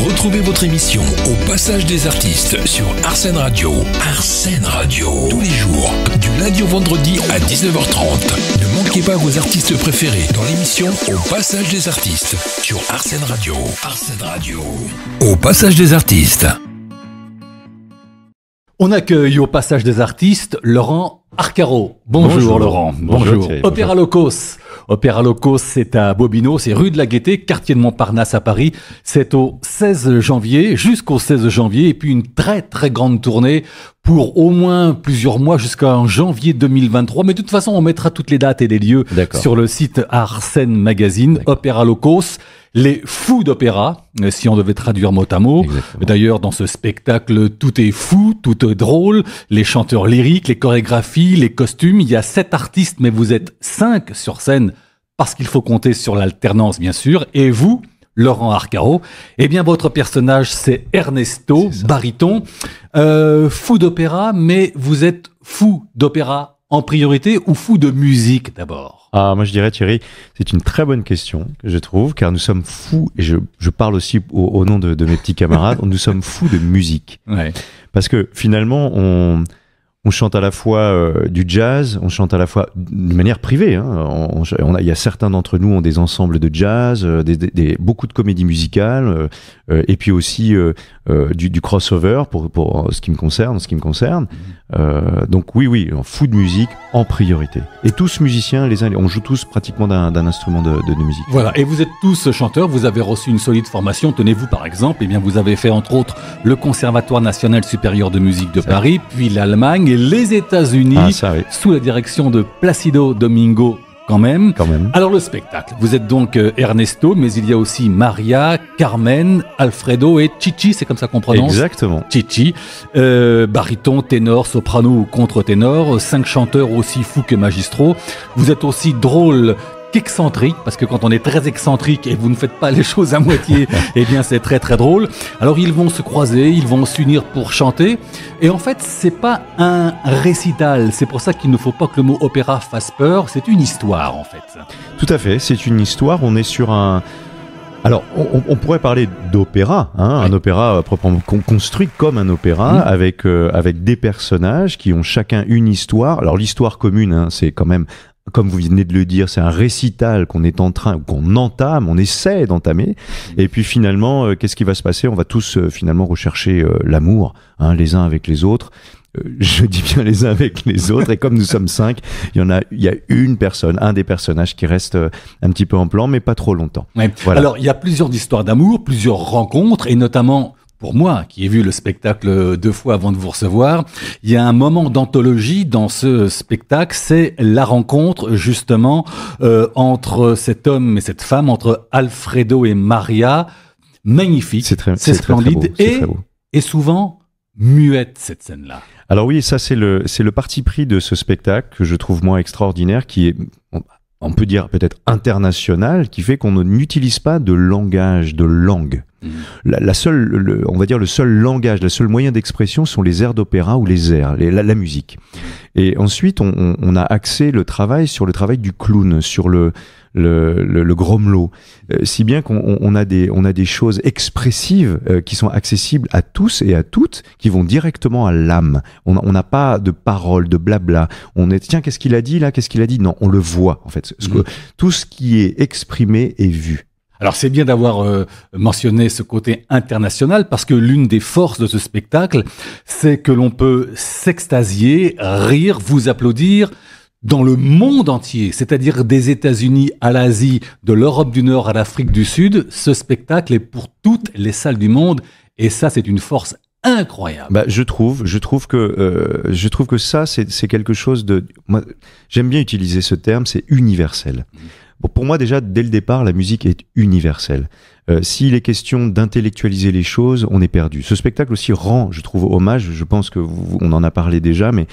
Retrouvez votre émission Au Passage des Artistes sur Arsène Radio. Arsène Radio. Tous les jours, du lundi au vendredi à 19h30. Ne manquez pas vos artistes préférés dans l'émission Au Passage des Artistes sur Arsène Radio. Arsène Radio. Au Passage des Artistes. On accueille au Passage des Artistes Laurent Arcaro. Bonjour Laurent. Bonjour. Thierry, Opéra Locos. Opéra Locos, c'est à Bobino, c'est rue de la Gaîté, quartier de Montparnasse à Paris. C'est au 16 janvier, jusqu'au 16 janvier, et puis une très très grande tournée pour au moins plusieurs mois jusqu'en janvier 2023. Mais de toute façon, on mettra toutes les dates et les lieux sur le site Arsène Magazine. Opéra Locos, les fous d'opéra, si on devait traduire mot à mot. Exactement. D'ailleurs, dans ce spectacle, tout est fou, tout est drôle. Les chanteurs lyriques, les chorégraphies, les costumes. Il y a 7 artistes, mais vous êtes 5 sur scène parce qu'il faut compter sur l'alternance, bien sûr. Et vous, Laurent Arcaro, eh bien, votre personnage, c'est Ernesto, baryton, fou d'opéra, mais vous êtes fou d'opéra en priorité ou fou de musique d'abord? Ah, moi je dirais Thierry, c'est une très bonne question, je trouve, car nous sommes fous, et je parle aussi au nom de mes petits camarades, nous sommes fous de musique. Ouais. Parce que finalement, on chante à la fois du jazz, on chante à la fois de manière privée. Hein. Il y a certains d'entre nous ont des ensembles de jazz, beaucoup de comédies musicales, et puis aussi du crossover pour ce qui me concerne. Donc oui, fou de musique en priorité. Et tous musiciens, on joue tous pratiquement d'un instrument de musique. Voilà, et vous êtes tous chanteurs, vous avez reçu une solide formation. Tenez-vous par exemple, eh bien vous avez fait entre autres le Conservatoire National Supérieur de Musique de Paris, puis l'Allemagne et les États-Unis, sous la direction de Placido Domingo. Quand même. Alors le spectacle, vous êtes donc Ernesto, mais il y a aussi Maria, Carmen, Alfredo et Chichi, c'est comme ça qu'on prononce? Exactement. Chichi, baryton, ténor, soprano ou contre-ténor, 5 chanteurs aussi fous que magistraux. Vous êtes aussi drôle qu'excentrique, parce que quand on est très excentrique et vous ne faites pas les choses à moitié, eh bien c'est très très drôle. Alors ils vont se croiser, ils vont s'unir pour chanter, et en fait c'est pas un récital, c'est pour ça qu'il ne faut pas que le mot opéra fasse peur, c'est une histoire en fait. Tout à fait, c'est une histoire, on est sur un... Alors, on pourrait parler d'opéra, un opéra proprement construit comme un opéra, avec des personnages qui ont chacun une histoire. Alors l'histoire commune, c'est quand même, comme vous venez de le dire, c'est un récital qu'on entame, on essaie d'entamer. Et puis finalement, qu'est-ce qui va se passer? On va tous finalement rechercher l'amour, les uns avec les autres. Je dis bien les uns avec les autres, et comme nous sommes 5, il y a un des personnages qui reste un petit peu en plan, mais pas trop longtemps. Ouais. Voilà. Alors, il y a plusieurs histoires d'amour, plusieurs rencontres, et notamment, pour moi, qui ai vu le spectacle 2 fois avant de vous recevoir, il y a un moment d'anthologie dans ce spectacle, c'est la rencontre, justement, entre cet homme et cette femme, entre Alfredo et Maria. Magnifique, c'est splendide, très beau. Et souvent muette, cette scène-là. Alors oui, ça c'est le parti pris de ce spectacle que je trouve moi extraordinaire, qui est, on peut dire peut-être international, qui fait qu'on n'utilise pas de langage, de langue. On va dire le seul langage, le seul moyen d'expression sont les airs d'opéra ou les airs, la musique. Et ensuite, on a axé le travail sur le travail du clown, sur le gromelot, si bien qu'on a des choses expressives qui sont accessibles à tous et à toutes, qui vont directement à l'âme. On n'a pas de paroles, de blabla. Tiens, qu'est-ce qu'il a dit là? Qu'est-ce qu'il a dit? Non, on le voit en fait. Tout ce qui est exprimé est vu. Alors c'est bien d'avoir mentionné ce côté international, parce que l'une des forces de ce spectacle, c'est que l'on peut s'extasier, rire, vous applaudir dans le monde entier, c'est-à-dire des États-Unis à l'Asie, de l'Europe du Nord à l'Afrique du Sud. Ce spectacle est pour toutes les salles du monde, et ça c'est une force incroyable. Je trouve que ça c'est quelque chose de... Moi, j'aime bien utiliser ce terme, c'est universel. Bon, pour moi, déjà, dès le départ, la musique est universelle. S'il est question d'intellectualiser les choses, on est perdu. Ce spectacle aussi rend, je trouve, hommage, je pense que on en a parlé déjà, mais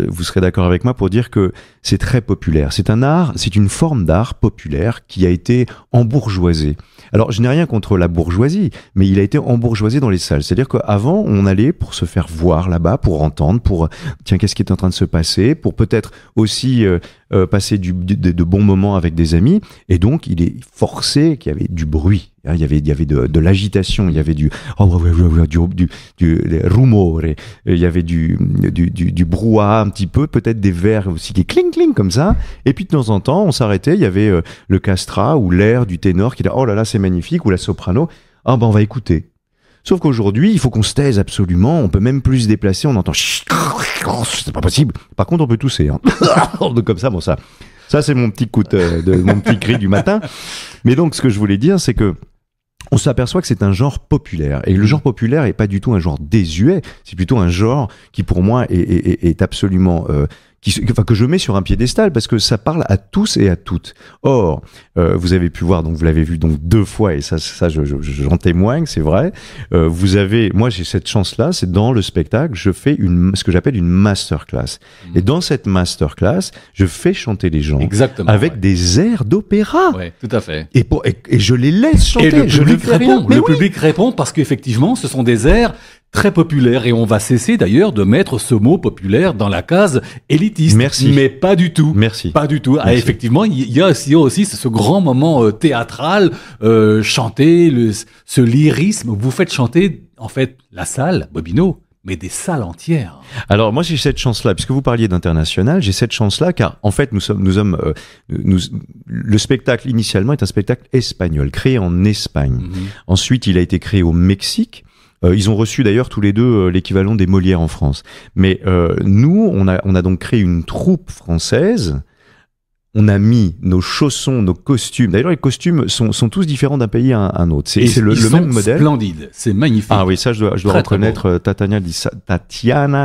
vous serez d'accord avec moi pour dire que c'est très populaire. C'est un art, c'est une forme d'art populaire qui a été embourgeoisée. Alors, je n'ai rien contre la bourgeoisie, mais il a été embourgeoisé dans les salles. C'est-à-dire qu'avant, on allait pour se faire voir là-bas, pour entendre, pour, tiens, qu'est-ce qui est en train de se passer, pour peut-être aussi passer de bons moments avec des amis. Et donc, il est forcé qu'il y avait du bruit. Il y avait de l'agitation, il y avait du rumore, il y avait du brouhaha un petit peu, peut-être des vers aussi qui cling cling comme ça. Et puis de temps en temps, on s'arrêtait, il y avait le castra ou l'air du ténor qui dit oh là là c'est magnifique, ou la soprano. Ah ben on va écouter. Sauf qu'aujourd'hui, il faut qu'on se taise absolument. On peut même plus se déplacer. On entend c'est pas possible. Par contre, on peut tousser. Hein. Comme ça, bon ça c'est mon petit coup mon petit cri du matin. Mais donc, ce que je voulais dire, c'est que on s'aperçoit que c'est un genre populaire. Et le genre populaire est pas du tout un genre désuet. C'est plutôt un genre qui, pour moi, est absolument que je mets sur un piédestal parce que ça parle à tous et à toutes. Or, vous avez pu voir, donc vous l'avez vu donc 2 fois et ça j'en témoigne, c'est vrai. Moi j'ai cette chance-là, c'est dans le spectacle, je fais ce que j'appelle une masterclass. Et dans cette masterclass, je fais chanter les gens avec des airs d'opéra. Ouais, tout à fait. Et je les laisse chanter. Et le public répond parce qu'effectivement, ce sont des airs très populaire, et on va cesser d'ailleurs de mettre ce mot populaire dans la case élitiste. Merci. Mais pas du tout. Merci. Pas du tout. Merci. Ah, effectivement, il y a aussi ce grand moment théâtral, chanter, ce lyrisme. Vous faites chanter, en fait, la salle, Bobino, mais des salles entières. Alors moi j'ai cette chance-là, puisque vous parliez d'international, j'ai cette chance-là car en fait le spectacle initialement est un spectacle espagnol, créé en Espagne. Ensuite il a été créé au Mexique. Ils ont reçu d'ailleurs tous les deux l'équivalent des Molières en France. Mais nous, on a donc créé une troupe française. On a mis nos chaussons, nos costumes. D'ailleurs, les costumes sont tous différents d'un pays à un autre. C'est le même modèle. Splendide, c'est magnifique. Ah oui, ça je dois reconnaître Tatiana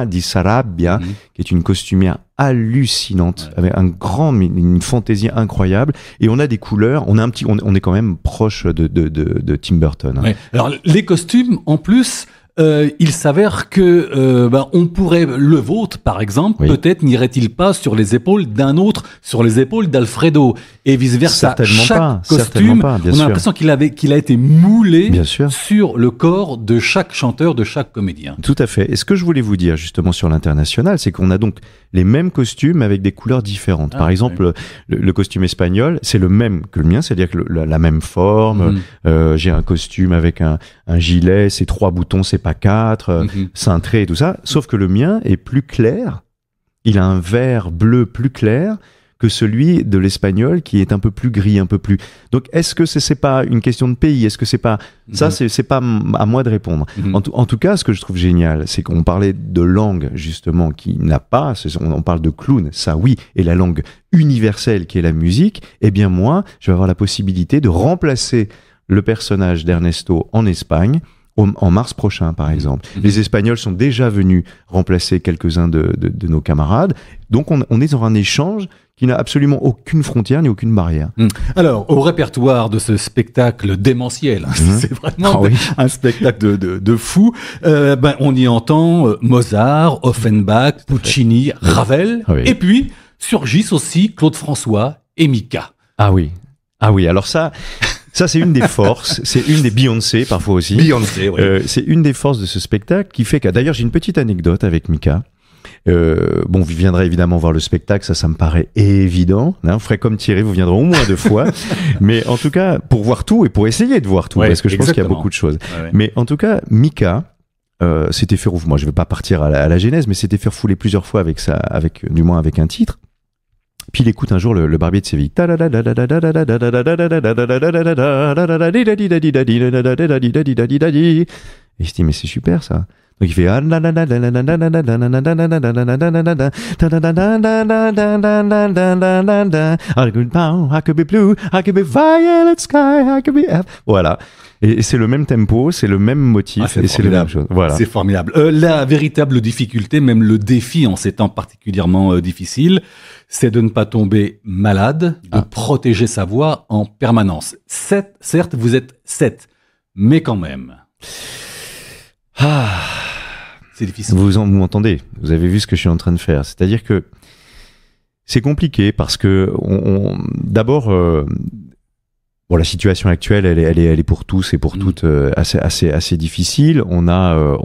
Di Sarabia, qui est une costumière hallucinante, avec une fantaisie incroyable. Et on a des couleurs. On est quand même proche de Tim Burton. Hein. Ouais. Alors les costumes, en plus. Il s'avère que on pourrait, le vôtre par exemple, peut-être n'irait-il pas sur les épaules d'un autre, sur les épaules d'Alfredo, et vice versa. Chaque costume, on a l'impression qu'il a été moulé sur le corps de chaque chanteur, de chaque comédien. Tout à fait. Et ce que je voulais vous dire justement sur l'international, c'est qu'on a donc les mêmes costumes avec des couleurs différentes. Par exemple, le costume espagnol, c'est le même que le mien, c'est-à-dire que la même forme. J'ai un costume avec un gilet, c'est 3 boutons, c'est pas 4, cintré et tout ça. Sauf que le mien est plus clair. Il a un vert bleu plus clair que celui de l'espagnol qui est un peu plus gris, un peu plus. Donc, est-ce que c'est pas une question de pays? Est-ce que c'est pas ça? C'est pas à moi de répondre. En tout cas, ce que je trouve génial, c'est qu'on parlait de langue justement qui n'a pas. On parle de clown, ça oui, et la langue universelle qui est la musique. Eh bien moi, je vais avoir la possibilité de remplacer le personnage d'Ernesto en Espagne. En mars prochain, par exemple. Les Espagnols sont déjà venus remplacer quelques-uns de nos camarades. Donc, on est dans un échange qui n'a absolument aucune frontière ni aucune barrière. Alors, au répertoire de ce spectacle démentiel, c'est vraiment un spectacle de fou, on y entend Mozart, Offenbach, Puccini, Ravel, et puis surgissent aussi Claude François et Mika. Ah oui, alors ça, c'est une des forces, c'est une des Beyoncé parfois aussi. Beyoncé, oui. C'est une des forces de ce spectacle qui fait d'ailleurs j'ai une petite anecdote avec Mika. Vous viendrez évidemment voir le spectacle, ça me paraît évident. Hein, ferait comme Thierry, vous viendrez au moins 2 fois. Mais en tout cas, pour voir tout et pour essayer de voir tout, parce que je pense qu'il y a beaucoup de choses. Ouais. Mais en tout cas, Mika s'était fait moi je vais pas partir à la genèse, mais s'était fait refouler plusieurs fois du moins avec un titre. Puis il écoute un jour le Barbier de Séville. Et il se dit, mais c'est super ça. Donc il fait I could be blue, I could be violet sky, I could be... Voilà. Et c'est le même tempo, c'est le même motif, et c'est la même chose. Voilà. C'est formidable. La véritable difficulté, même le défi en ces temps particulièrement difficiles, c'est de ne pas tomber malade, de protéger sa voix en permanence. Certes, vous êtes 7, mais quand même. C'est difficile. Vous m'entendez, vous avez vu ce que je suis en train de faire. C'est-à-dire que c'est compliqué parce que d'abord, la situation actuelle, elle est pour tous et pour toutes assez difficile. On a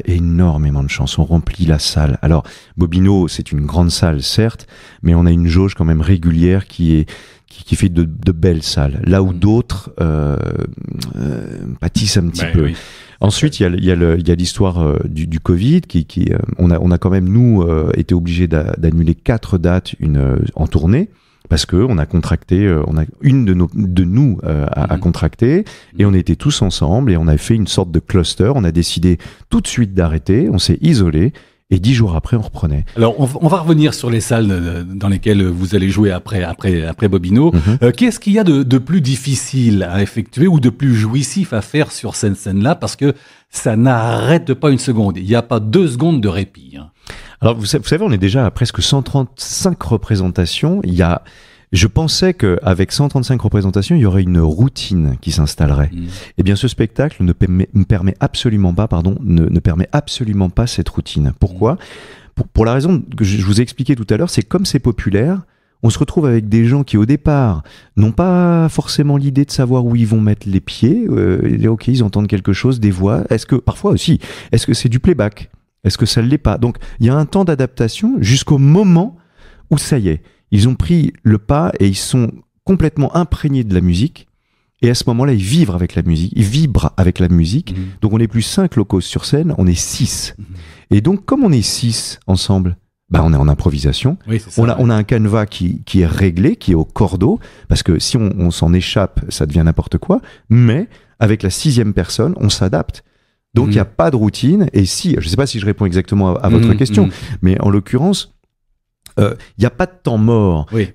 énormément de chance. On remplit la salle. Alors, Bobino, c'est une grande salle, certes, mais on a une jauge quand même régulière qui est qui fait de belles salles, là où d'autres pâtissent un petit peu. Oui. Ensuite, il y a l'histoire du Covid on a quand même nous été obligés d'annuler 4 dates en tournée. Parce que on a contracté, une de nous a contracté, et on était tous ensemble et on a fait une sorte de cluster. On a décidé tout de suite d'arrêter, on s'est isolé et 10 jours après on reprenait. Alors on va revenir sur les salles dans lesquelles vous allez jouer après Bobino. Qu'est-ce qu'il y a de plus difficile à effectuer ou de plus jouissif à faire sur cette scène-là, parce que ça n'arrête pas une seconde. Il n'y a pas 2 secondes de répit. Alors, vous savez, on est déjà à presque 135 représentations. Je pensais qu'avec 135 représentations, il y aurait une routine qui s'installerait. Eh bien, ce spectacle ne permet absolument pas cette routine. Pourquoi ? Pour la raison que je vous ai expliqué tout à l'heure, c'est comme c'est populaire, on se retrouve avec des gens qui, au départ, n'ont pas forcément l'idée de savoir où ils vont mettre les pieds. Ok, ils entendent quelque chose, des voix. Parfois aussi, est-ce que c'est du playback ? Est-ce que ça ne l'est pas ? Donc, il y a un temps d'adaptation jusqu'au moment où ça y est, ils ont pris le pas et ils sont complètement imprégnés de la musique. Et à ce moment-là, ils vibrent avec la musique. Donc, on n'est plus 5 locaux sur scène, on est 6. Et donc, comme on est 6 ensemble, on est en improvisation. Oui, c'est ça, on a un canevas qui est réglé, qui est au cordeau, parce que si on s'en échappe, ça devient n'importe quoi. Mais avec la 6e personne, on s'adapte. Donc, il n'y a pas de routine. Et je ne sais pas si je réponds exactement à votre question, mais en l'occurrence, il n'y a pas de temps mort. Oui,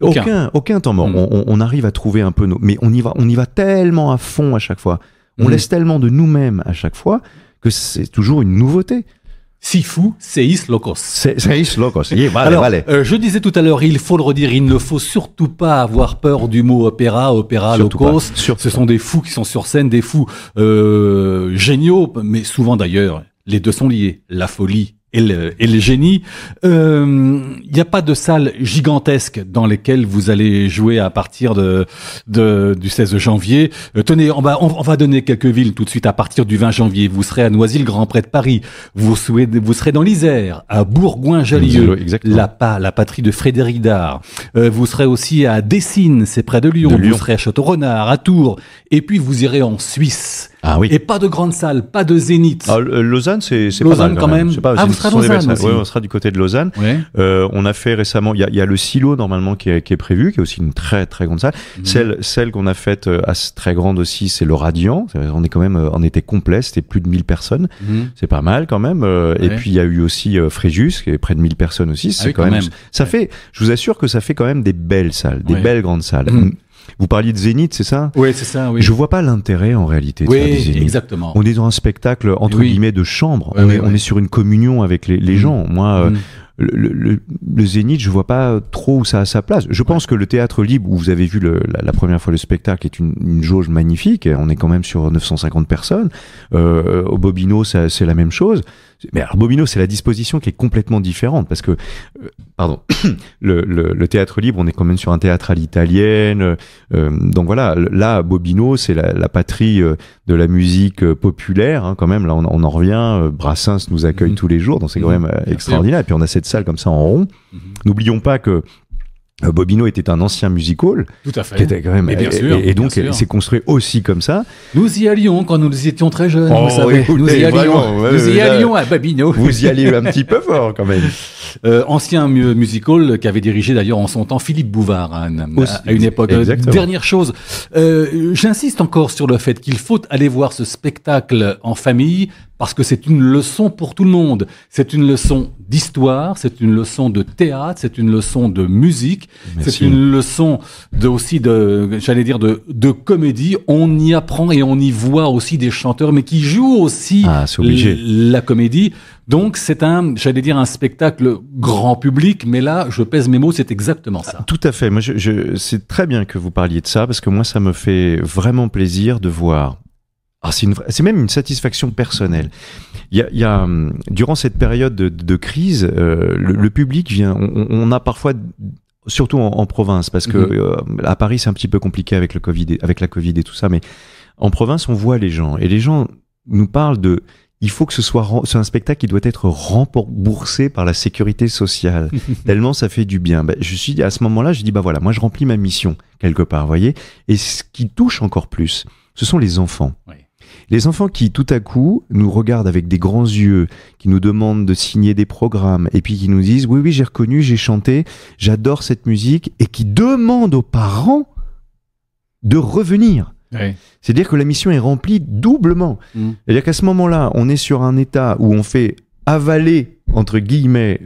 aucun temps mort. On arrive à trouver un peu mais on y va tellement à fond à chaque fois. On laisse tellement de nous-mêmes à chaque fois que c'est toujours une nouveauté. Sifu, seis locos. Seis locos. Alors, je disais tout à l'heure, il faut le redire, il ne faut surtout pas avoir peur du mot opéra, locos. Ce sont des fous qui sont sur scène, des fous géniaux, mais souvent d'ailleurs, les deux sont liés. La folie et le génie. Il n'y a pas de salle gigantesque dans lesquelles vous allez jouer à partir du 16 janvier. Tenez, on va donner quelques villes tout de suite. À partir du 20 janvier, vous serez à Noisy-le-Grand près de Paris. Vous serez dans l'Isère, à Bourgoin-Jallieu, la patrie de Frédéric Dard. Vous serez aussi à Dessines, c'est près de Lyon. Vous serez à Château-Renard, à Tours. Et puis vous irez en Suisse. Ah oui. Et pas de grande salle, pas de Zénith. Lausanne, c'est Lausanne pas mal quand même. Vous serez à Lausanne aussi. Oui, on sera du côté de Lausanne. Ouais. On a fait récemment, il y a le Silo normalement qui est prévu, qui est aussi une très très grande salle. Celle qu'on a faite très grande aussi, c'est le Radiant. On était complet, c'était plus de 1000 personnes. C'est pas mal quand même. Et puis il y a eu aussi Fréjus, qui est près de 1000 personnes aussi. C'est quand même. Ça fait, je vous assure que ça fait quand même des belles salles, des belles grandes salles. Vous parliez de Zénith, c'est ça ? Oui, c'est ça, oui. Je vois pas l'intérêt, en réalité, de faire des Zéniths. Exactement. On est dans un spectacle, entre guillemets, de chambre. On est sur une communion avec les gens. Moi, le Zénith, je vois pas trop où ça a sa place. Je pense que le théâtre libre, où vous avez vu la première fois le spectacle, est une jauge magnifique. On est quand même sur 950 personnes. Au Bobino, c'est la même chose. Mais alors, Bobino, c'est la disposition qui est complètement différente, parce que, le théâtre libre, on est quand même sur un théâtre à l'italienne. Donc voilà, là, Bobino, c'est la patrie de la musique populaire, quand même. Là, on en revient. Brassens nous accueille tous les jours, donc c'est quand même extraordinaire. Et puis on a cette salle comme ça en rond. N'oublions pas que Bobino était un ancien music hall. Tout à fait. Qui était quand même, bien sûr, et donc, il s'est construit aussi comme ça. Nous y allions quand nous étions très jeunes, vous savez. Nous y allions à Bobino. Vous y allez un petit peu fort, quand même. Ancien music hall qu'avait dirigé d'ailleurs en son temps Philippe Bouvard, à une époque. Dernière chose, j'insiste encore sur le fait qu'il faut aller voir ce spectacle en famille, parce que c'est une leçon pour tout le monde. C'est une leçon d'histoire, c'est une leçon de théâtre, c'est une leçon de musique, c'est une leçon de comédie. On y apprend et on y voit aussi des chanteurs, mais qui jouent aussi la comédie. Donc c'est un spectacle grand public, mais là, je pèse mes mots, c'est exactement ça. Tout à fait. Moi, c'est très bien que vous parliez de ça, parce que moi, ça me fait vraiment plaisir de voir. Alors c'est même une satisfaction personnelle. Il y a durant cette période de crise, le public vient. On a parfois, surtout en province, parce que à Paris c'est un petit peu compliqué avec la Covid et tout ça, mais en province on voit les gens, et les gens nous parlent il faut que ce soit un spectacle qui doit être remboursé par la sécurité sociale. Tellement ça fait du bien. À ce moment-là, je dis, voilà, moi je remplis ma mission quelque part, vous voyez. Et ce qui touche encore plus, ce sont les enfants. Oui. Les enfants qui, tout à coup, nous regardent avec des grands yeux, qui nous demandent de signer des programmes, et puis qui nous disent « Oui, j'ai reconnu, j'ai chanté, j'adore cette musique », et qui demandent aux parents de revenir. Oui. C'est-à-dire que la mission est remplie doublement. C'est-à-dire qu'à ce moment-là, on est sur un état où on fait avaler, entre guillemets,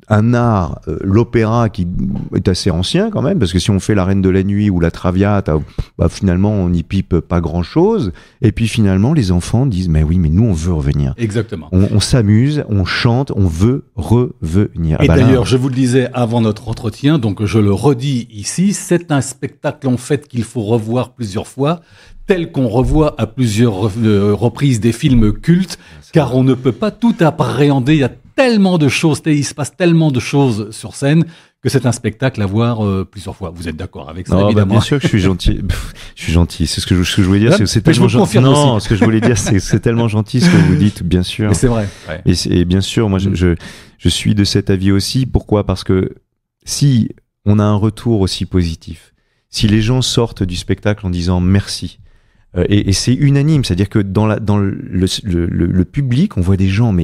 un art, l'opéra qui est assez ancien quand même, parce que si on fait la Reine de la Nuit ou la Traviata, finalement on n'y pipe pas grand-chose, et puis finalement les enfants disent mais oui, mais nous on veut revenir. Exactement. On s'amuse, on chante, on veut revenir. Et d'ailleurs, je vous le disais avant notre entretien, donc je le redis ici, c'est un spectacle en fait qu'il faut revoir plusieurs fois, tel qu'on revoit à plusieurs reprises des films cultes, car on ne peut pas tout appréhender, il y a tellement de choses, il se passe tellement de choses sur scène que c'est un spectacle à voir plusieurs fois. Vous êtes d'accord avec ça, évidemment? Bien sûr que je suis gentil. Je suis gentil. C'est ce que je voulais dire. Là, c'est tellement gentil. Non, ce que je voulais dire, c'est tellement gentil ce que vous dites, bien sûr. Mais c'est vrai. Ouais. Et bien sûr, moi, je suis de cet avis aussi. Pourquoi? Parce que si on a un retour aussi positif, si les gens sortent du spectacle en disant merci, et c'est unanime, c'est-à-dire que dans le public, on voit des gens,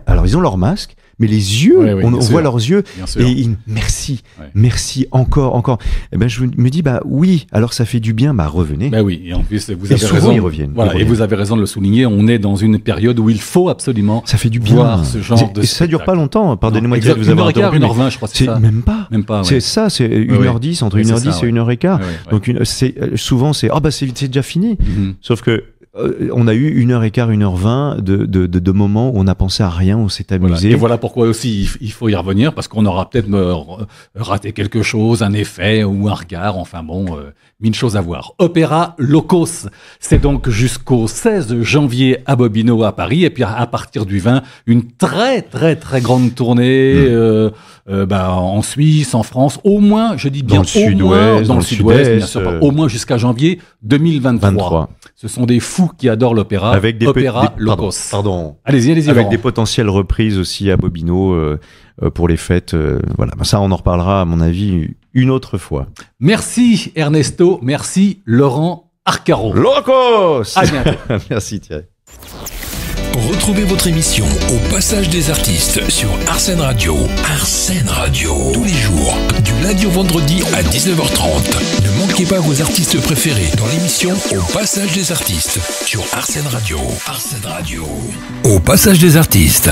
alors ils ont leur masque, mais les yeux, on voit leurs yeux, et merci, merci, encore. Et ben je me dis, oui, alors ça fait du bien, revenez. Oui, et en plus, vous avez raison. Ils reviennent. Voilà, et vous avez raison de le souligner, on est dans une période où il faut absolument ça fait du bien. Voir ce genre de et ça dure pas longtemps, pardonnez-moi de vous avoir interrompu. 1h15, 1h20, je crois, c'est ça. Même pas. C'est ça, c'est 1h10, entre 1h10 et 1h15. Donc souvent, c'est c'est déjà fini. Sauf que on a eu 1h15, 1h20 de moments où on a pensé à rien, on s'est amusé. Voilà. Et voilà pourquoi aussi il faut y revenir, parce qu'on aura peut-être raté quelque chose, un effet ou un regard, mille choses à voir. Opéra Locos, c'est donc jusqu'au 16 janvier à Bobino à Paris, et puis à partir du 20, une très très très grande tournée en Suisse, en France, au moins, je dis bien dans le sud-ouest, bien sûr, au moins jusqu'à janvier 2023. Ce sont des fous qui adorent l'opéra. Avec des Opéra Locos. Pardon. Allez-y. Avec Laurent. des potentielles reprises aussi à Bobino pour les fêtes. Voilà. Ça, on en reparlera, à mon avis, une autre fois. Merci Ernesto. Merci Laurent Arcaro. Locos. À bientôt. Merci Thierry. Retrouvez votre émission Au Passage des Artistes sur Arsène Radio. Arsène Radio, tous les jours, du lundi au vendredi à 19h30. Ne manquez pas vos artistes préférés dans l'émission Au Passage des Artistes sur Arsène Radio. Arsène Radio. Au Passage des Artistes.